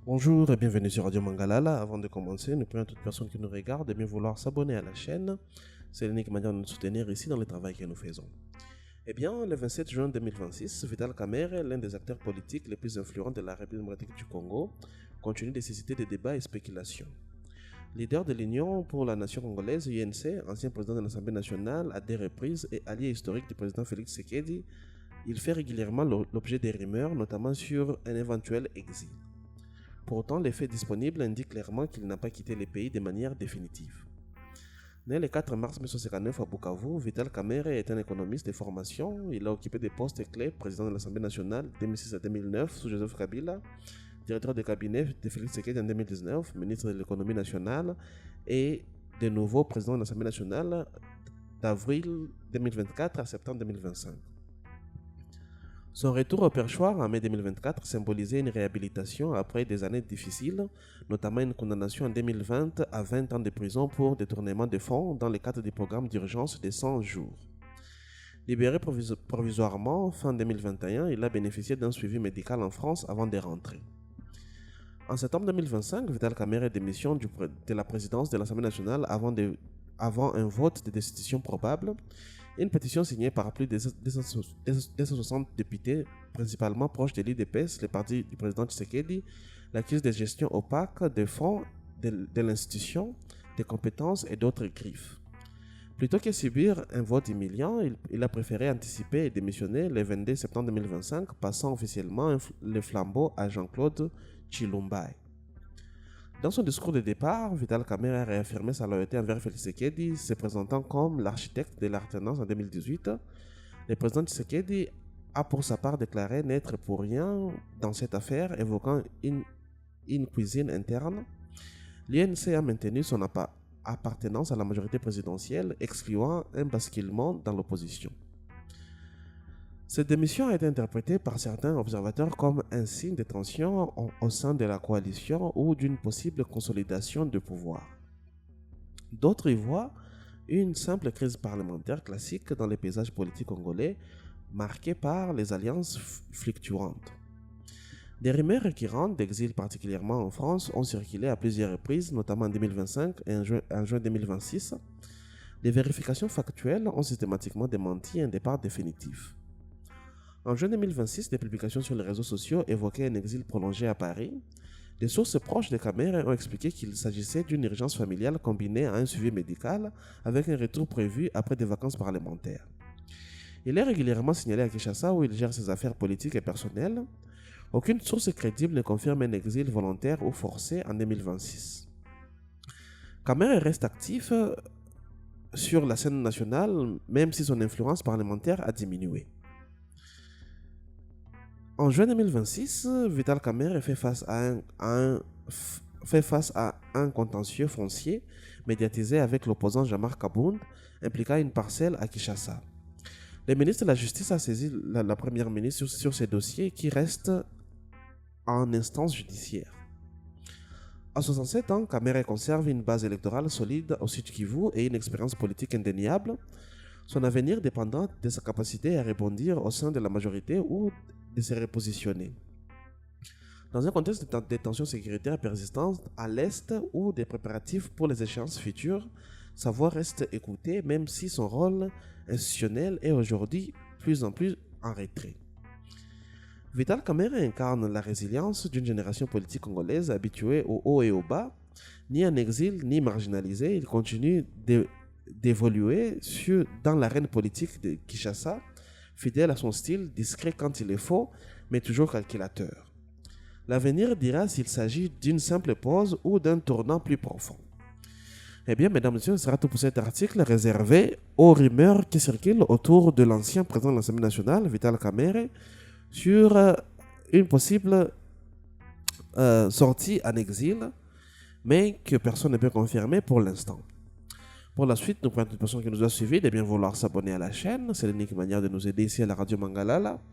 Bonjour et bienvenue sur Radio Mangalala. Avant de commencer, nous prions à toute personne qui nous regarde de bien vouloir s'abonner à la chaîne. C'est l'unique manière de nous soutenir ici dans le travail que nous faisons. Eh bien, le 27 juin 2026, Vital Kamerhe, l'un des acteurs politiques les plus influents de la République démocratique du Congo, continue de susciter des débats et spéculations. Leader de l'Union pour la nation congolaise, UNC, ancien président de l'Assemblée nationale à deux reprises et allié historique du président Félix Tshisekedi, il fait régulièrement l'objet des rumeurs, notamment sur un éventuel exil. Pourtant, les faits disponibles indiquent clairement qu'il n'a pas quitté le pays de manière définitive. Né le 4 mars 1959 à Bukavu, Vital Kamerhe est un économiste de formation. Il a occupé des postes clés, président de l'Assemblée nationale 2006 à 2009 sous Joseph Kabila, directeur de cabinet de Félix Tshisekedi en 2019, ministre de l'économie nationale et de nouveau président de l'Assemblée nationale d'avril 2024 à septembre 2025. Son retour au perchoir en mai 2024 symbolisait une réhabilitation après des années difficiles, notamment une condamnation en 2020 à 20 ans de prison pour détournement de fonds dans le cadre du programme d'urgence de 100 jours. Libéré provisoirement fin 2021, il a bénéficié d'un suivi médical en France avant de rentrer. En septembre 2025, Vital Kamerhe démissionne de la présidence de l'Assemblée nationale avant un vote de destitution probable. Une pétition signée par plus de 260 députés, principalement proches de l'IDPS, le parti du président Tshisekedi, l'accuse de gestion opaque des fonds de l'institution, des compétences et d'autres griffes. Plutôt que subir un vote humiliant, il a préféré anticiper et démissionner le 22 septembre 2025, passant officiellement le flambeau à Jean-Claude Tshilombaye. Dans son discours de départ, Vital Kamerhe a réaffirmé sa loyauté envers Félix Tshisekedi, se présentant comme l'architecte de l'alternance en 2018. Le président Tshisekedi a pour sa part déclaré n'être pour rien dans cette affaire, évoquant une cuisine interne. L'UNC a maintenu son appartenance à la majorité présidentielle, excluant un basculement dans l'opposition. Cette démission a été interprétée par certains observateurs comme un signe de tension au sein de la coalition ou d'une possible consolidation de pouvoir. D'autres y voient une simple crise parlementaire classique dans les paysages politiques congolais, marquée par les alliances fluctuantes. Des rumeurs récurrentes d'exil, particulièrement en France, ont circulé à plusieurs reprises, notamment en 2025 et en juin 2026. Les vérifications factuelles ont systématiquement démenti un départ définitif. En juin 2026, des publications sur les réseaux sociaux évoquaient un exil prolongé à Paris. Des sources proches de Kamerhe ont expliqué qu'il s'agissait d'une urgence familiale combinée à un suivi médical avec un retour prévu après des vacances parlementaires. Il est régulièrement signalé à Kinshasa où il gère ses affaires politiques et personnelles. Aucune source crédible ne confirme un exil volontaire ou forcé en 2026. Kamerhe reste actif sur la scène nationale, même si son influence parlementaire a diminué. En juin 2026, Vital Kamerhe fait face à un contentieux foncier médiatisé avec l'opposant Jean-Marc Kabound, impliquant une parcelle à Kinshasa. Le ministre de la Justice a saisi la première ministre sur ces dossiers qui restent en instance judiciaire. À 67 ans, Kamerhe conserve une base électorale solide au Sud Kivu et une expérience politique indéniable. Son avenir dépendant de sa capacité à rebondir au sein de la majorité ou de se repositionner. Dans un contexte de tensions sécuritaires persistantes à l'Est ou des préparatifs pour les échéances futures, sa voix reste écoutée même si son rôle institutionnel est aujourd'hui plus en plus en retrait. Vital Kamerhe incarne la résilience d'une génération politique congolaise habituée au haut et au bas. Ni en exil ni marginalisé, il continue d'évoluer dans l'arène politique de Kinshasa, fidèle à son style, discret quand il est faux, mais toujours calculateur. L'avenir dira s'il s'agit d'une simple pause ou d'un tournant plus profond. Eh bien, mesdames et messieurs, ce sera tout pour cet article réservé aux rumeurs qui circulent autour de l'ancien président de l'Assemblée nationale, Vital Kamerhe, sur une possible sortie en exil, mais que personne ne peut confirmer pour l'instant. Pour la suite, nous prenons toute personne qui nous a suivis de bien vouloir s'abonner à la chaîne. C'est l'unique manière de nous aider ici à la Radio Mangalala.